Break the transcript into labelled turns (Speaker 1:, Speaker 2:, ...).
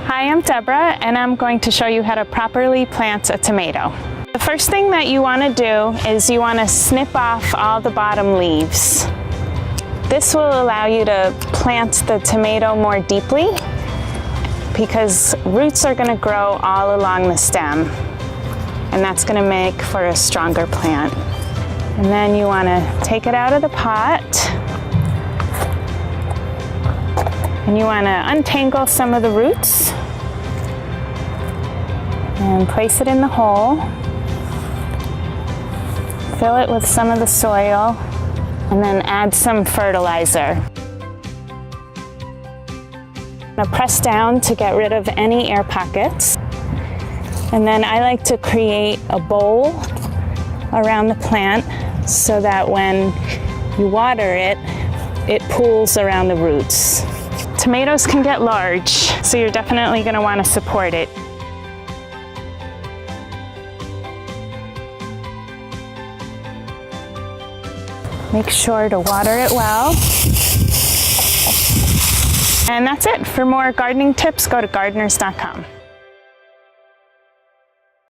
Speaker 1: Hi, I'm Deborah, and I'm going to show you how to properly plant a tomato. The first thing that you want to do is you want to snip off all the bottom leaves. This will allow you to plant the tomato more deeply because roots are going to grow all along the stem, and that's going to make for a stronger plant. And then you want to take it out of the pot, and you want to untangle some of the roots and place it in the hole. Fill it with some of the soil and then add some fertilizer. Now press down to get rid of any air pockets. And then I like to create a bowl around the plant so that when you water it, it pools around the roots. Tomatoes can get large, so you're definitely going to want to support it. Make sure to water it well. And that's it. For more gardening tips, go to gardeners.com.